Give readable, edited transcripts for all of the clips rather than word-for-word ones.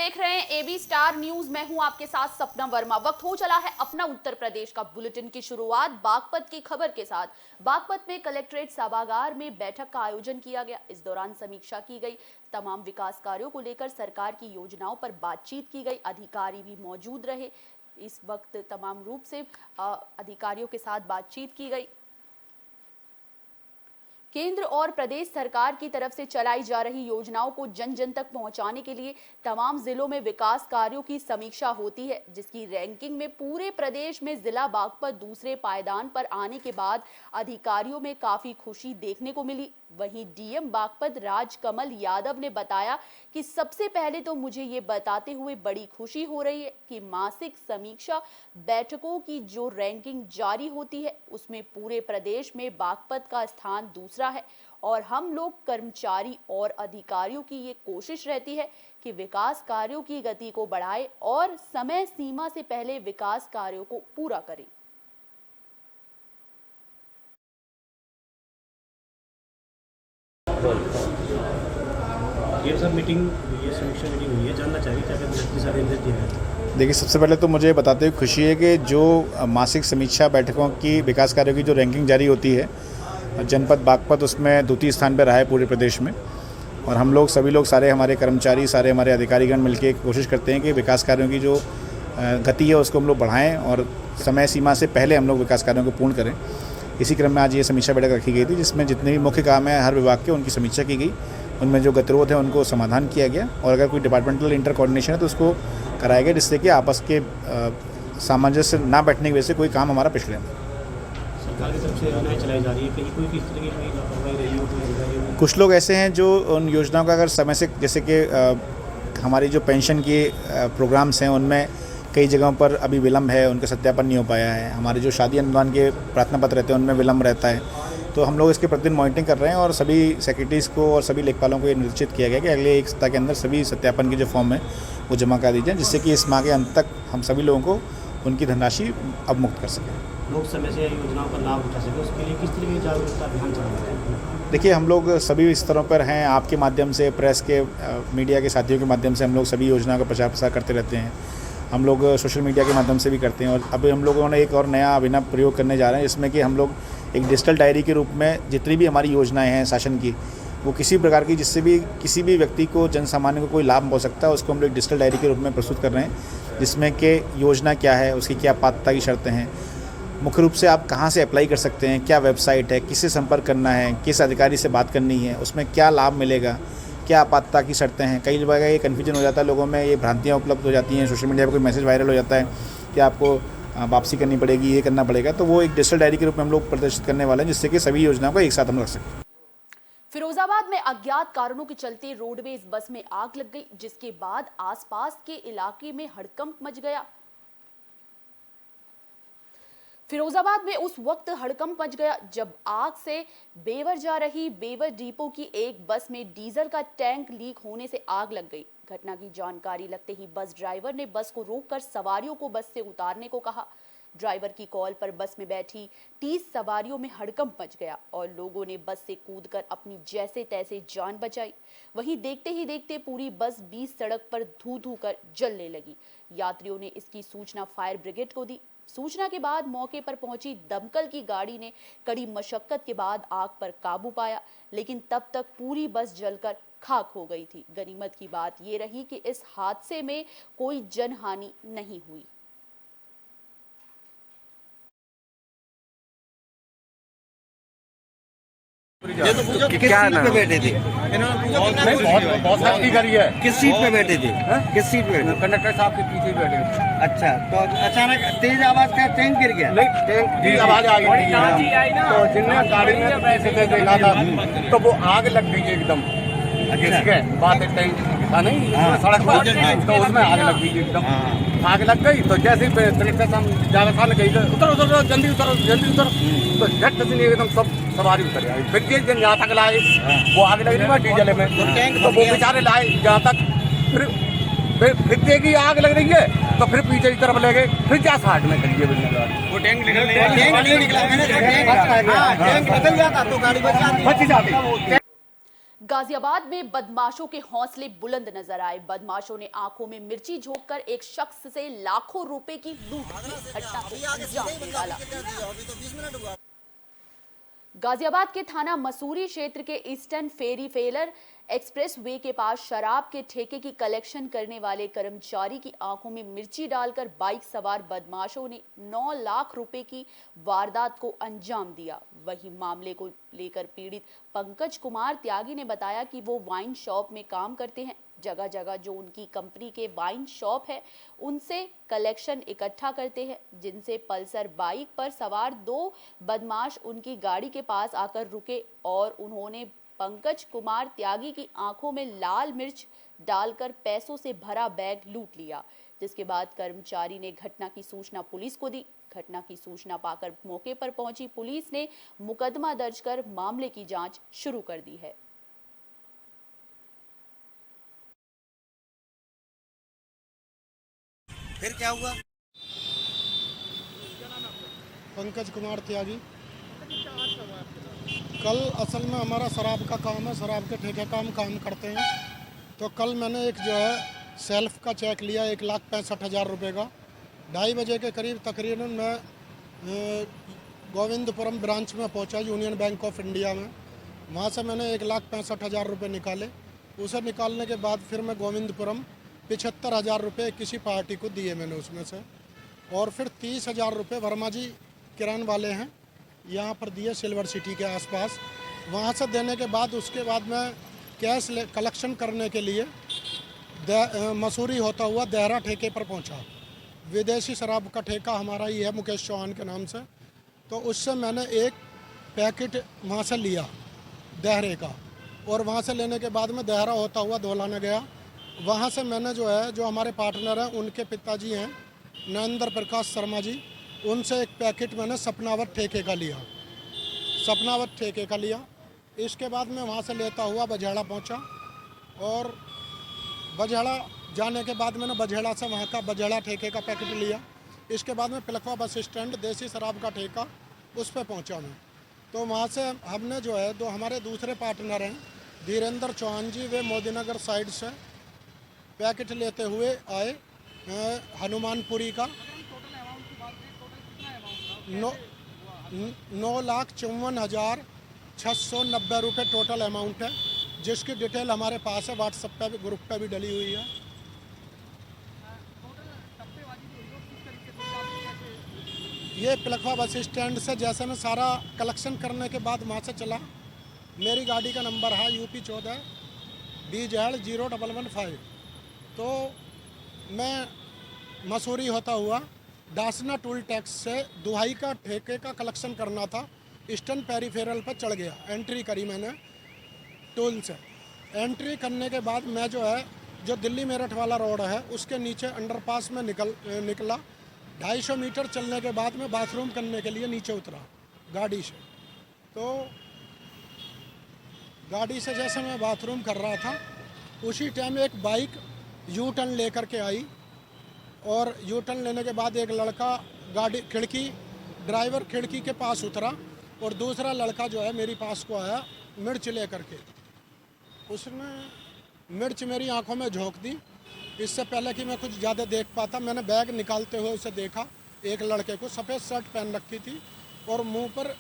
देख रहे हैं एबी स्टार न्यूज। मैं हूं आपके साथ सपना वर्मा। वक्त हो चला है अपना उत्तर प्रदेश का बुलेटिन की शुरुआत बागपत की खबर के साथ। बागपत में कलेक्ट्रेट सभागार में बैठक का आयोजन किया गया। इस दौरान समीक्षा की गई। तमाम विकास कार्यों को लेकर सरकार की योजनाओं पर बातचीत की गई। अधिकारी भी मौजूद रहे। इस वक्त तमाम रूप से अधिकारियों के साथ बातचीत की गई। केंद्र और प्रदेश सरकार की तरफ से चलाई जा रही योजनाओं को जन जन तक पहुंचाने के लिए तमाम जिलों में विकास कार्यों की समीक्षा होती है, जिसकी रैंकिंग में पूरे प्रदेश में जिला बागपत दूसरे पायदान पर आने के बाद अधिकारियों में काफी खुशी देखने को मिली। वहीं डीएम बागपत राजकमल यादव ने बताया कि सबसे पहले तो मुझे ये बताते हुए बड़ी खुशी हो रही है कि मासिक समीक्षा बैठकों की जो रैंकिंग जारी होती है उसमें पूरे प्रदेश में बागपत का स्थान दूसरा है और हम लोग कर्मचारी और अधिकारियों की ये कोशिश रहती है कि विकास कार्यों की गति को बढ़ाए और समय सीमा से पहले विकास कार्यों को पूरा करें। ये सब मीटिंग, ये समीक्षा मीटिंग हुई है, जानना चाहिए क्या क्या सारे दिए हैं। देखिए, सबसे पहले तो मुझे बताते हुए खुशी है कि जो मासिक समीक्षा बैठकों की विकास कार्यों की जो रैंकिंग जारी होती है, जनपद बागपत उसमें द्वितीय स्थान पर रहा है पूरे प्रदेश में। और हम लोग सभी लोग, सारे हमारे कर्मचारी, सारे हमारे अधिकारीगण मिलकर कोशिश करते हैं कि विकास कार्यों की जो गति है उसको हम लोग बढ़ाएं और समय सीमा से पहले हम लोग विकास कार्यों को पूर्ण करें। इसी क्रम में आज ये समीक्षा बैठक रखी गई थी, जिसमें जितने भी मुख्य काम है हर विभाग के उनकी समीक्षा की गई। उनमें जो गतिरोध है उनको समाधान किया गया और अगर कोई डिपार्टमेंटल इंटर कोऑर्डिनेशन है तो उसको कराया गया, जिससे कि आपस के सामंजस्य ना बैठने की वजह से कोई काम हमारा पिछड़े। सरकार की तरफ से योजनाएं चलाई जा रही है, कहीं कोई किस तरह की कोई लापरवाही रही हो? कुछ लोग ऐसे हैं जो उन योजनाओं का अगर समय से, जैसे कि हमारी जो पेंशन के प्रोग्राम्स हैं उनमें कई जगहों पर अभी विलम्ब है, उनका सत्यापन नहीं हो पाया है। हमारे जो शादी अनुदान के प्रार्थना पत्र रहते हैं उनमें विलम्ब रहता है। तो हम लोग इसके प्रतिदिन मॉनिटरिंग कर रहे हैं और सभी सेक्रेटरीज़ को और सभी लेखपालों को ये निर्देशित किया गया कि अगले एक सप्ताह के अंदर सभी सत्यापन के जो फॉर्म है वो जमा कर दीजिए, जिससे कि इस माह के अंत तक हम सभी लोगों को उनकी धनराशि अवमुक्त कर सकें। लोग समय से योजनाओं का लाभ उठा सकें, उसके लिए किस तरह की जागरूकता अभियान चलाते हैं? देखिए, हम लोग सभी स्तरों पर हैं। आपके माध्यम से, प्रेस के, मीडिया के साथियों के माध्यम से हम लोग सभी योजनाओं का प्रचार प्रसार करते रहते हैं। हम लोग सोशल मीडिया के माध्यम से भी करते हैं और अभी हम लोगों ने एक और नया अभिनव प्रयोग करने जा रहे हैं, जिसमें कि हम लोग एक डिजिटल डायरी के रूप में जितनी भी हमारी योजनाएं हैं शासन की, वो किसी प्रकार की जिससे भी किसी भी व्यक्ति को, जन सामान्य को कोई लाभ हो सकता है, उसको हम लोग डिजिटल डायरी के रूप में प्रस्तुत कर रहे हैं, जिसमें कि योजना क्या है, उसकी क्या पात्रता की शर्तें हैं, मुख्य रूप से आप कहाँ से अप्लाई कर सकते हैं, क्या वेबसाइट है, किससे संपर्क करना है, किस अधिकारी से बात करनी है, उसमें क्या लाभ मिलेगा, क्या पात्रता की शर्तें हैं। कई जगह ये कन्फ्यूजन हो जाता है लोगों में, ये भ्रांतियाँ उपलब्ध हो जाती हैं। सोशल मीडिया पर कोई मैसेज वायरल हो जाता है कि आपको वापसी करनी पड़ेगी, ये करना पड़ेगा। तो वो एक डिजिटल डायरी के रूप में हम लोग प्रदर्शित करने वाले हैं, जिससे कि सभी योजनाओं को एक साथ हम रख सकें। फिरोजाबाद में अज्ञात कारणों के चलते रोडवेज बस में आग लग गई, जिसके बाद आसपास के इलाके में हड़कंप मच गया। फिरोजाबाद में उस वक्त हड़कंप मच गया जब आग से बेवर जा रही बेवर डिपो की एक बस में डीजल का टैंक लीक होने से आग लग गई। घटना की जानकारी लगते ही बस ड्राइवर ने बस को रोककर सवारियों को बस से उतारने को कहा। ड्राइवर की कॉल पर बस में बैठी 30 सवारियों में हड़कंप मच गया और लोगों ने बस से कूदकर अपनी जैसे तैसे जान बचाई। वहीं देखते ही देखते पूरी बस 20 सड़क पर धू धू कर जलने लगी। यात्रियों ने इसकी सूचना फायर ब्रिगेड को दी। सूचना के बाद मौके पर पहुंची दमकल की गाड़ी ने कड़ी मशक्कत के बाद आग पर काबू पाया, लेकिन तब तक पूरी बस जलकर खाक हो गई थी। गनीमत की बात यह रही कि इस हादसे में कोई जनहानि नहीं हुई। ये तो पूछो किस सीट पे बैठे थे? बहुत सख्ती करी है। किस सीट पे बैठे थे? किस सीट पे बैठे? कंडक्टर साहब के पीछे बैठे थे। अच्छा, तो अचानक तेज आवाज का टैंक गिर गया? नहीं, टैंक की आवाज आ गई थी, तो जिनने गाड़ी में पैसे से देखा था तो वो आग लग गई एकदम। अच्छा, बात है, टैंक था नहीं सड़क पर, तो उसमें आग लग गई एकदम। आग लग गई तो जैसे कंडक्टर साहब ज़्यादा था गई, उतर जल्दी उतर, तो झट से एकदम सब सवारी उतर आई। फिर के जहाँ तक लाए वो आग लग रही है डीजल में, तो वो बेचारे लाए जहाँ तक। फिर तेगी आग लग रही है तो फिर पीछे की तरफ ले गए, फिर क्या साइड में करिए वो टैंक नहीं निकला। मैंने टैंक बदल जाता तो गाड़ी बच जाती। गाजियाबाद में बदमाशों के हौसले बुलंद नजर आए। बदमाशों ने आंखों में मिर्ची झोंककर एक शख्स से लाखों रुपए की लूट की घटना को अंजाम निकाला। गाजियाबाद के थाना मसूरी क्षेत्र के ईस्टर्न फेरी फेलर एक्सप्रेस वे के पास शराब के ठेके की कलेक्शन करने वाले कर्मचारी की आंखों में मिर्ची डालकर बाइक सवार बदमाशों ने 9 लाख रुपए की वारदात को अंजाम दिया। वहीं मामले को लेकर पीड़ित पंकज कुमार त्यागी ने बताया कि वो वाइन शॉप में काम करते हैं। जगह जगह जो उनकी कंपनी के वाइन शॉप है उनसे कलेक्शन इकट्ठा करते हैं, जिनसे पल्सर बाइक पर सवार 2 बदमाश उनकी गाड़ी के पास आकर रुके और उन्होंने पंकज कुमार त्यागी की आंखों में लाल मिर्च डालकर पैसों से भरा बैग लूट लिया। जिसके बाद कर्मचारी ने घटना की सूचना पुलिस को दी। घटना की सूचना पाकर मौके पर पहुंची पुलिस ने मुकदमा दर्ज कर मामले की जांच शुरू कर दी है। फिर क्या हुआ? पंकज कुमार त्यागी। कल असल में हमारा शराब का काम है, शराब के ठेके का हम काम करते हैं। तो कल मैंने एक जो है सेल्फ का चेक लिया 1,65,000 रुपये का। 2:30 बजे के करीब तकरीबन मैं गोविंदपुरम ब्रांच में पहुंचा, यूनियन बैंक ऑफ इंडिया में। वहां से मैंने 1,65,000 रुपये निकाले। उसे निकालने के बाद फिर मैं गोविंदपुरम 75,000 रुपये किसी पार्टी को दिए मैंने उसमें से, और फिर 30,000 रुपये वर्मा जी किरान वाले हैं यहाँ पर दिए सिल्वर सिटी के आसपास। वहाँ से देने के बाद उसके बाद मैं कैश कलेक्शन करने के लिए मसूरी होता हुआ देहरा ठेके पर पहुँचा। विदेशी शराब का ठेका हमारा ही है मुकेश चौहान के नाम से। तो उससे मैंने एक पैकेट वहाँ से लिया देहरे का, और वहाँ से लेने के बाद मैं देहरा होता हुआ धौलाना गया। वहाँ से मैंने जो है जो हमारे पार्टनर हैं उनके पिताजी हैं नरेंद्र प्रकाश शर्मा जी, उनसे एक पैकेट मैंने सपनावत ठेके का लिया, सपनावत ठेके का लिया। इसके बाद मैं वहाँ से लेता हुआ बझेड़ा पहुँचा, और बझेड़ा जाने के बाद मैंने बझेड़ा से वहाँ का बझेड़ा ठेके का पैकेट लिया। इसके बाद में पिलखवा बस स्टैंड देसी शराब का ठेका उस पर पहुँचा मैं। तो वहाँ से हमने जो है, जो हमारे दूसरे पार्टनर हैं धीरेन्द्र चौहान जी, वे मोदीनगर साइड से पैकेट लेते हुए आए हनुमानपुरी का। 9,54,690 रुपये टोटल अमाउंट है, जिसकी डिटेल हमारे पास है, व्हाट्सएप पे भी ग्रुप पे भी डली हुई है। ये पिलखवा बस स्टैंड से जैसे मैं सारा कलेक्शन करने के बाद वहाँ से चला, मेरी गाड़ी का नंबर है UP14 BZ0115। तो मैं मसूरी होता हुआ दासना टूल टैक्स से दुहाई का ठेके का कलेक्शन करना था, ईस्टर्न पेरीफेरल पर चढ़ गया। एंट्री करी मैंने टोल से। एंट्री करने के बाद मैं जो है जो दिल्ली मेरठ वाला रोड है उसके नीचे अंडरपास में निकला। 250 मीटर चलने के बाद मैं बाथरूम करने के लिए नीचे उतरा गाड़ी से। तो गाड़ी से जैसे मैं बाथरूम कर रहा था उसी टाइम एक बाइक यू टर्न लेकर के आई, और यू टर्न लेने के बाद एक लड़का गाड़ी खिड़की ड्राइवर खिड़की के पास उतरा, और दूसरा लड़का जो है मेरे पास को आया मिर्च लेकर के। उसने मिर्च मेरी आंखों में झोंक दी। इससे पहले कि मैं कुछ ज़्यादा देख पाता, मैंने बैग निकालते हुए उसे देखा। एक लड़के को सफ़ेद शर्ट पहन रखी थी और मुंह पर।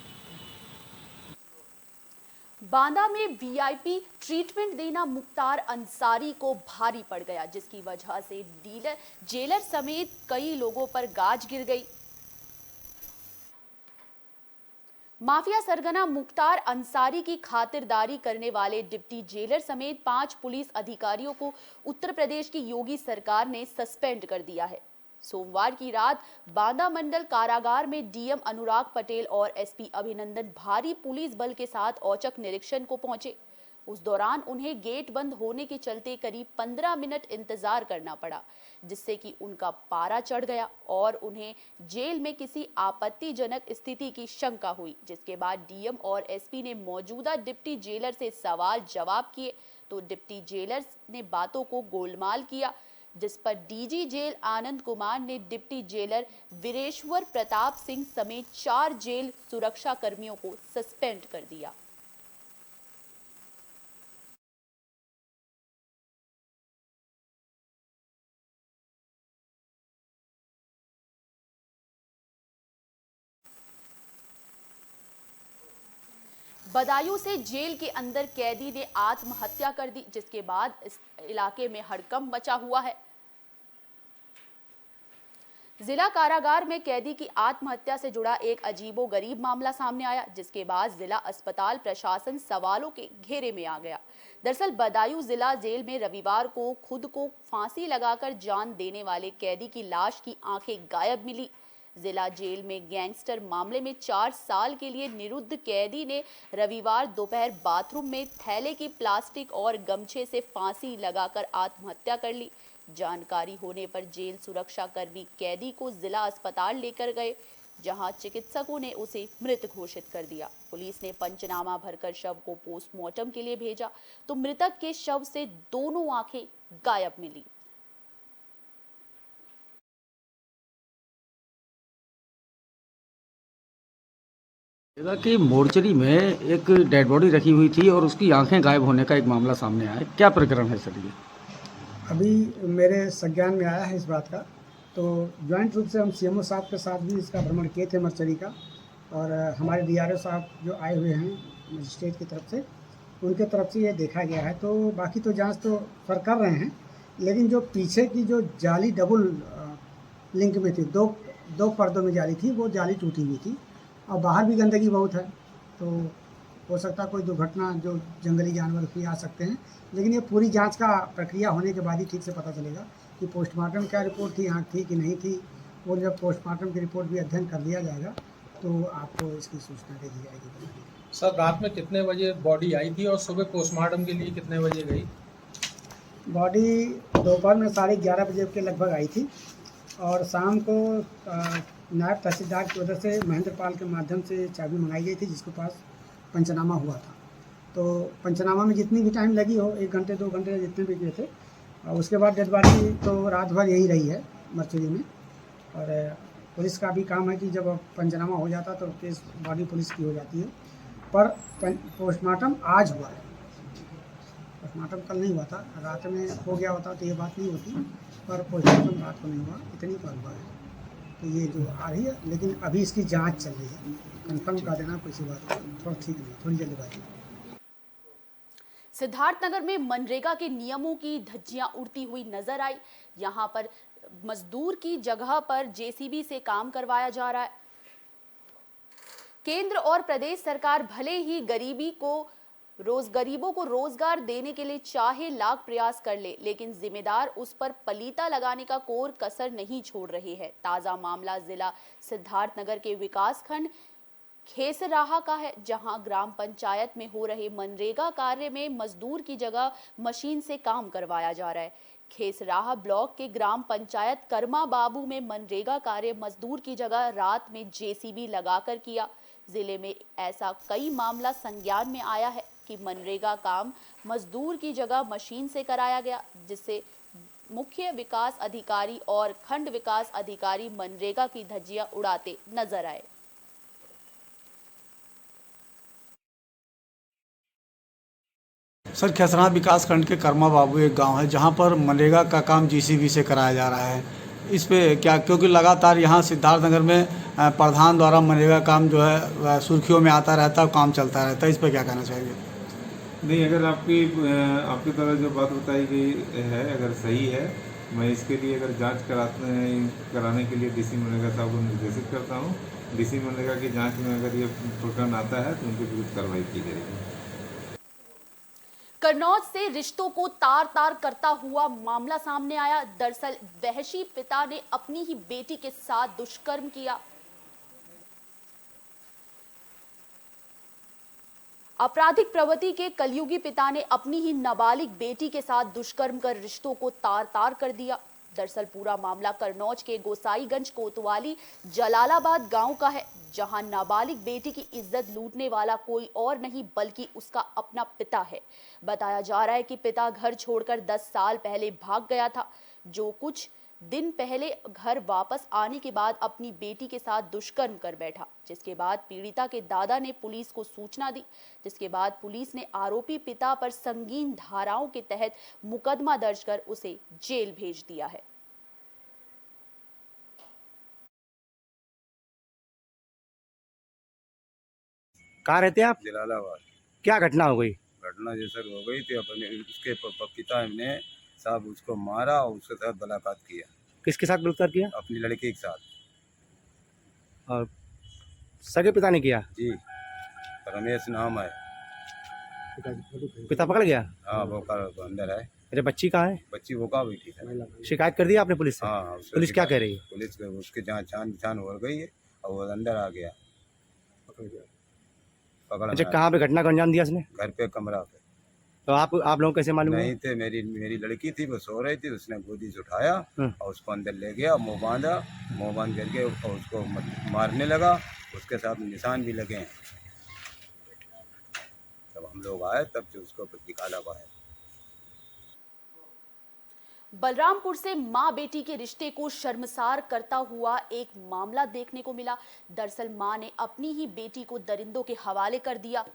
बांदा में VIP ट्रीटमेंट देना मुख्तार अंसारी को भारी पड़ गया, जिसकी वजह से जेलर समेत कई लोगों पर गाज गिर गई। माफिया सरगना मुख्तार अंसारी की खातिरदारी करने वाले डिप्टी जेलर समेत 5 पुलिस अधिकारियों को उत्तर प्रदेश की योगी सरकार ने सस्पेंड कर दिया है। सोमवार की रात बांदा मंडल कारागार में DM अनुराग पटेल और SP अभिनंदन भारी पुलिस बल के साथ औचक निरीक्षण को पहुंचे। उस दौरान उन्हें गेट बंद होने के चलते करीब 15 मिनट इंतजार करना पड़ा, जिससे कि उनका पारा चढ़ गया और उन्हें जेल में किसी आपत्तिजनक स्थिति की शंका हुई। जिसके बाद DM और SP ने मौजूदा डिप्टी जेलर से सवाल जवाब किए तो डिप्टी जेलर ने बातों को गोलमाल किया, जिस पर DG जेल आनंद कुमार ने डिप्टी जेलर वीरेश्वर प्रताप सिंह समेत 4 जेल सुरक्षा कर्मियों को सस्पेंड कर दिया। बदायूं से जेल के अंदर कैदी ने आत्महत्या कर दी, जिसके बाद इस इलाके में हड़कंप मचा हुआ है। जिला कारागार में कैदी की आत्महत्या से जुड़ा एक अजीबोगरीब मामला सामने आया, जिसके बाद जिला अस्पताल प्रशासन सवालों के घेरे में आ गया। दरअसल बदायूं जिला जेल में रविवार को खुद को फांसी लगाकर जान देने वाले कैदी की लाश की आंखें गायब मिली। जिला जेल में गैंगस्टर मामले में 4 साल के लिए निरुद्ध कैदी ने रविवार दोपहर बाथरूम में थैले की प्लास्टिक और गमछे से फांसी लगाकर आत्महत्या कर ली। जानकारी होने पर जेल सुरक्षा कर्मी कैदी को जिला अस्पताल लेकर गए, जहां चिकित्सकों ने उसे मृत घोषित कर दिया। पुलिस ने पंचनामा भरकर शव को पोस्टमार्टम के लिए भेजा, तो मृतक के शव से दोनों आंखें गायब मिली। कि मोर्चरी में एक डेड बॉडी रखी हुई थी और उसकी आंखें गायब होने का एक मामला सामने आया है। क्या प्रकरण है सर ये? अभी मेरे संज्ञान में आया है इस बात का, तो ज्वाइंट रूप से हम सीएमओ साहब के साथ भी इसका भ्रमण किए थे मर्चरी का, और हमारे डीआरओ साहब जो आए हुए हैं मजिस्ट्रेट की तरफ से, उनके तरफ से ये देखा गया है। तो बाकी तो जांच तो सर कर रहे हैं, लेकिन जो पीछे की जो जाली डबल लिंक में थी, दो पर्दों में जाली थी, वो जाली टूटी हुई थी और बाहर भी गंदगी बहुत है। तो हो सकता कोई दुर्घटना जो जंगली जानवर भी आ सकते हैं, लेकिन ये पूरी जांच का प्रक्रिया होने के बाद ही ठीक से पता चलेगा कि पोस्टमार्टम क्या रिपोर्ट थी, आँख थी कि नहीं थी। और जब पोस्टमार्टम की रिपोर्ट भी अध्ययन कर लिया जाएगा तो आपको इसकी सूचना दे दी जाएगी। सर रात में कितने बजे बॉडी आई थी और सुबह पोस्टमार्टम के लिए कितने बजे गई? बॉडी दोपहर में 11:30 बजे के लगभग आई थी और शाम को नायब तहसीलदार की वजह से महेंद्र पाल के माध्यम से चाबी मंगाई गई थी, जिसके पास पंचनामा हुआ था। तो पंचनामा में जितनी भी टाइम लगी हो, 1 घंटे 2 घंटे जितने भी गए थे, और उसके बाद डेड बॉडी तो रात भर यही रही है मर्चरी में। और पुलिस का भी काम है कि जब पंचनामा हो जाता तो केस बॉडी पुलिस की हो जाती है, पर पोस्टमार्टम आज हुआ है। पोस्टमार्टम कल नहीं हुआ था, रात में हो गया होता तो ये बात नहीं होती, पर पोस्टमार्टम रात को नहीं हुआ, इतनी पर हुआ है। तो ये जो आ रही है, लेकिन अभी इसकी जांच चल रही है, कंफर्म कर देना कोई सी बात थोड़ा ठीक नहीं, थोड़ी जल्दबाजी। सिद्धार्थनगर में मनरेगा के नियमों की धज्जियां उड़ती हुई नजर आई। यहां पर मजदूर की जगह पर जेसीबी से काम करवाया जा रहा है। केंद्र और प्रदेश सरकार भले ही गरीबों को रोजगार देने के लिए चाहे लाख प्रयास कर ले, लेकिन जिम्मेदार उस पर पलीता लगाने का कोर कसर नहीं छोड़ रहे हैं। ताजा मामला जिला सिद्धार्थनगर के विकासखंड खेसराहा का है, जहां ग्राम पंचायत में हो रहे मनरेगा कार्य में मजदूर की जगह मशीन से काम करवाया जा रहा है। खेसराहा ब्लॉक के ग्राम पंचायत कर्मा बाबू में मनरेगा कार्य मजदूर की जगह रात में जेसीबी लगाकर किया। जिले में ऐसा कई मामला संज्ञान में आया है कि मनरेगा काम मजदूर की जगह मशीन से कराया गया, जिससे मुख्य विकास अधिकारी और खंड विकास अधिकारी मनरेगा की धज्जियां उड़ाते नजर आए। सर खेसरा विकासखंड के कर्मा बाबू एक गांव है, जहां पर मनरेगा का काम जीसीबी से कराया जा रहा है। इस पे क्या, क्योंकि लगातार यहां सिद्धार्थनगर में प्रधान द्वारा मनरेगा काम जो है सुर्खियों में आता रहता है, काम चलता रहता है, इस पे क्या कहना चाहिए? नहीं, अगर आपकी तरह जो बात बताई गई है अगर सही है, मैं इसके लिए अगर जांच कराने के लिए डीसी मनरेगा साहब को निर्देशित करता हूं। डीसी मनरेगा की जांच में अगर ये प्रकरण आता है तो उनके विरुद्ध कार्रवाई की जाएगी। कन्नौज से रिश्तों को तार-तार करता हुआ मामला सामने आया। दरअसल वहशी पिता ने अपनी ही बेटी के साथ दुष्कर्म किया। आपराधिक प्रवृत्ति के कलयुगी पिता ने अपनी ही नाबालिग बेटी के साथ दुष्कर्म कर रिश्तों को तार-तार कर दिया। दरअसल पूरा मामला कन्नौज के गोसाईगंज कोतवाली जलालाबाद गांव का है, जहां नाबालिग बेटी की इज्जत लूटने वाला कोई और नहीं बल्कि उसका अपना पिता है। बताया जा रहा है कि पिता घर छोड़कर 10 साल पहले भाग गया था, जो कुछ दिन पहले घर वापस आने के बाद अपनी बेटी के साथ दुष्कर्म कर बैठा, जिसके बाद पीड़िता के दादा ने पुलिस को सूचना दी, जिसके बाद पुलिस ने आरोपी पिता पर संगीन धाराओं के तहत मुकदमा दर्ज कर उसे जेल भेज दिया है। कहाँ रहते हैं आप? जलालाबाद। क्या घटना हो गई? घटना जैसे हो गई थी, अपने उसके पिता ने साहब उसको मारा और उसके साथ बलात्कार किया। किसके साथ बलात्कार किया? अपनी लड़की के साथ। और सगे पिता ने किया? जी, रमेश नाम है। पिता पकड़ गया? हाँ, वो अंदर है। अरे बच्ची कहाँ है? बच्ची वो का बैठी है। शिकायत कर दी आपने पुलिस से? हाँ, पुलिस क्या कह रही है? पुलिस उसके जहाँ छान हो गई है और वो अंदर आ गया, पकड़। अच्छा, कहाँ पे घटना को अंजाम दिया उसने? घर पे, कमरा पे। तो आप लोगों कैसे मालूम? नहीं थे, मेरी लड़की थी, वो सो रही थी, उसने गोदी से उठाया और उसको अंदर ले गया, मुँह बांध करके और उसको मारने लगा। उसके साथ निशान भी लगे हैं। तब हम लोग आए, तब से उसको निकाला पाए। बलरामपुर से मां बेटी के रिश्ते को शर्मसार करता हुआ एक मामला देखने को मिला। दरअसल मां ने अपनी ही बेटी को दरिंदों के हवाले कर दिया।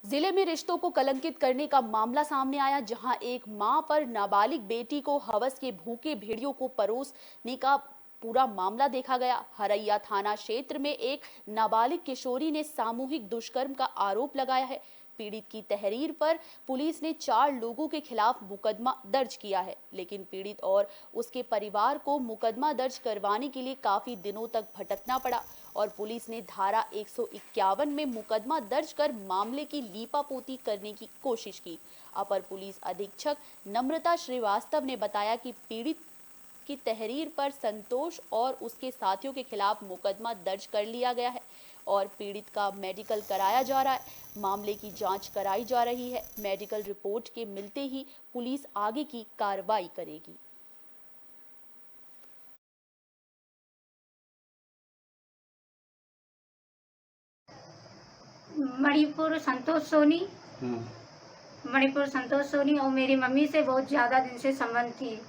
जिले में रिश्तों को कलंकित करने का मामला सामने आया, जहां एक मां पर नाबालिग बेटी को हवस के भूखे भेड़ियों को परोसने का पूरा मामला देखा गया। हरैया थाना क्षेत्र में एक नाबालिग किशोरी ने सामूहिक दुष्कर्म का आरोप लगाया है। पीड़ित की तहरीर पर पुलिस ने 4 लोगों के खिलाफ मुकदमा दर्ज किया है, लेकिन पीड़ित और उसके परिवार को मुकदमा दर्ज करवाने के लिए काफी दिनों तक भटकना पड़ा और पुलिस ने धारा 151 में मुकदमा दर्ज कर मामले की लीपापोती करने की कोशिश की। अपर पुलिस अधीक्षक नम्रता श्रीवास्तव ने बताया कि पीड़ित की तहरीर पर संतोष और उसके साथियों के खिलाफ मुकदमा दर्ज कर लिया गया है और पीड़ित का मेडिकल कराया जा रहा है। मामले की जांच कराई जा रही है। मेडिकल रिपोर्ट के मिलते ही पुलिस आगे की कार्रवाई करेगी। मणिपुर संतोष सोनी और मेरी मम्मी से बहुत ज़्यादा दिन से संबंध थी,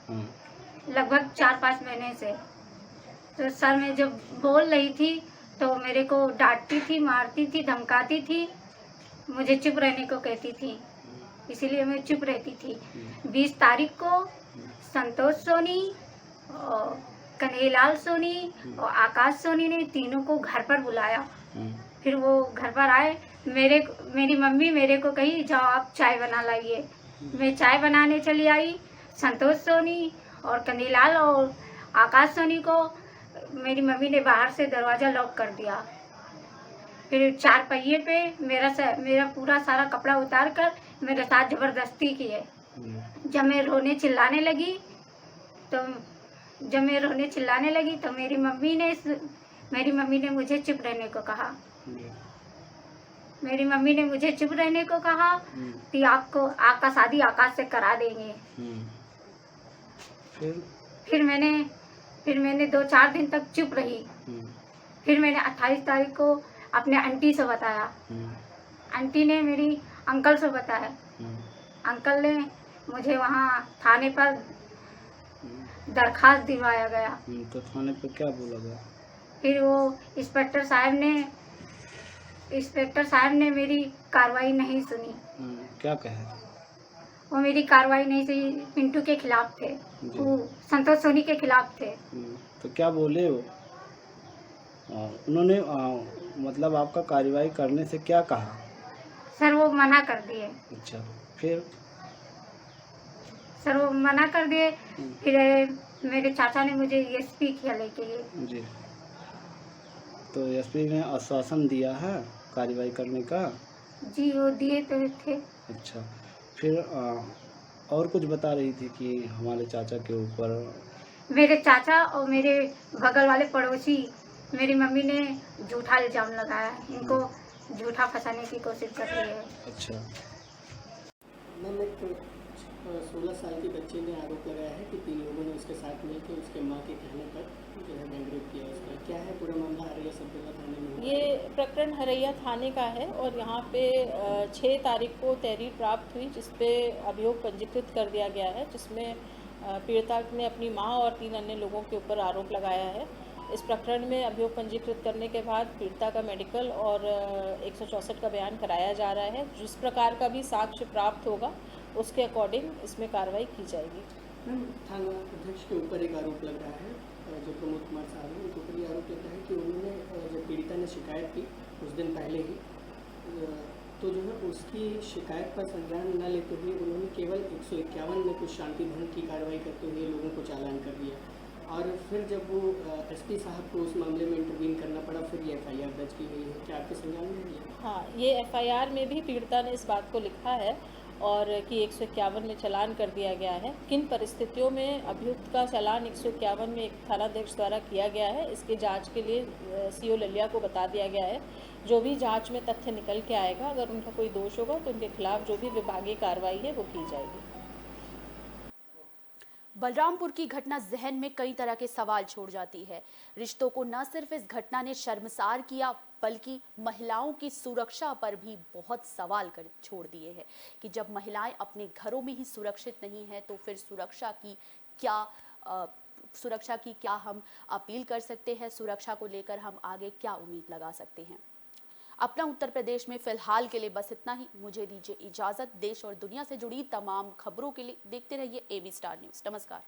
लगभग 4-5 महीने से। तो सर मैं जब बोल रही थी तो मेरे को डांटती थी, मारती थी, धमकाती थी, मुझे चुप रहने को कहती थी, इसीलिए मैं चुप रहती थी। 20 तारीख को संतोष सोनी और कन्हैयालाल सोनी और आकाश सोनी ने तीनों को घर पर बुलाया। फिर वो घर पर आए, मेरी मम्मी मेरे को कही जाओ आप चाय बना लाइए। मैं चाय बनाने चली आई। संतोष सोनी और कन्हैयालाल और आकाश सोनी को मेरी मम्मी ने बाहर से दरवाज़ा लॉक कर दिया। फिर 4 पहिए पे मेरा पूरा सारा कपड़ा उतार कर मेरे साथ ज़बरदस्ती की है। जब मैं रोने चिल्लाने लगी तो मेरी मम्मी ने मुझे चुप रहने को कहा। कि आपका शादी आकाश से करा देंगे। फिर मैंने 2-4 दिन तक चुप रही। फिर मैंने 28 तारीख को अपने आंटी से बताया। आंटी ने मेरी अंकल से बताया। अंकल ने मुझे वहाँ थाने पर दरखास्त दिलवाया गया। तो थाने पर क्या बोला गया? फिर वो इंस्पेक्टर साहब ने मेरी कार्रवाई नहीं सुनी। क्या कहे? वो मेरी कार्रवाई नहीं सुनी। पिंटू के खिलाफ थे, वो संतोष सोनी के खिलाफ थे। तो क्या बोले वो? उन्होंने मतलब आपका कार्रवाई करने से क्या कहा? सर वो मना कर दिए। अच्छा, फिर? सर वो मना कर दिए। फिर मेरे चाचा ने मुझे एसपी किया लेके गए। जी, तो एसपी ने आश्वासन दिया है कार्रवाई करने का? जी वो दिए तो थे। अच्छा, फिर और कुछ बता रही थी कि हमारे चाचा के ऊपर? मेरे चाचा और मेरे बगल वाले पड़ोसी मेरी मम्मी ने झूठा इल्जाम लगाया। इनको झूठा फंसाने की कोशिश कर रही है। अच्छा, मैम एक 16 साल के बच्चे ने आरोप लगाया है कि 3 लोगों ने उसके साथ मिलकर उसके मां के कहने पर जो है गैंगरेप किया। उसका क्या है पूरा मामला? हरैया सदर थाने में ये प्रकरण हरैया थाने का है और यहाँ पे 6 तारीख को तहरीर प्राप्त हुई जिसपे अभियोग पंजीकृत कर दिया गया है, जिसमें पीड़िता ने अपनी मां और 3 अन्य लोगों के ऊपर आरोप लगाया है। इस प्रकरण में अभियोग पंजीकृत करने के बाद पीड़िता का मेडिकल और 164 का बयान कराया जा रहा है। जिस प्रकार का भी साक्ष्य प्राप्त होगा उसके अकॉर्डिंग इसमें कार्रवाई की जाएगी। थाना अध्यक्ष के ऊपर एक आरोप लग रहा है, जो प्रमोद कुमार साहब है, उनके ऊपर ये आरोप लग रहा है कि शिकायत की कुछ दिन पहले ही, तो जो है उसकी शिकायत पर संज्ञान न लेते हुए उन्होंने केवल 151 में कुछ शांति भंग की कार्रवाई करते हुए लोगों को चालान कर दिया। और फिर जब वो एसपी साहब को उस मामले में इंटरवीन करना पड़ा, फिर ये एफआईआर दर्ज की गई है। क्या आपके संज्ञान में है? हाँ, ये एफआईआर में भी पीड़िता ने इस बात को लिखा है और कि 151 में चालान कर दिया गया है। किन परिस्थितियों में अभियुक्त का चालान 151 में एक थानाध्यक्ष द्वारा किया गया है, इसके जांच के लिए सीओ ललिया को बता दिया गया है। जो भी जांच में तथ्य निकल के आएगा, अगर उनका कोई दोष होगा तो उनके खिलाफ जो भी विभागीय कार्रवाई है वो की जाएगी। बलरामपुर की घटना जहन में कई तरह के सवाल छोड़ जाती है। रिश्तों को न सिर्फ इस घटना ने शर्मसार किया, बल्कि महिलाओं की सुरक्षा पर भी बहुत सवाल कर छोड़ दिए हैं कि जब महिलाएं अपने घरों में ही सुरक्षित नहीं है तो फिर सुरक्षा की क्या हम अपील कर सकते हैं, सुरक्षा को लेकर हम आगे क्या उम्मीद लगा सकते हैं। अपना उत्तर प्रदेश में फिलहाल के लिए बस इतना ही। मुझे दीजिए इजाजत। देश और दुनिया से जुड़ी तमाम खबरों के लिए देखते रहिए AB स्टार न्यूज़। नमस्कार।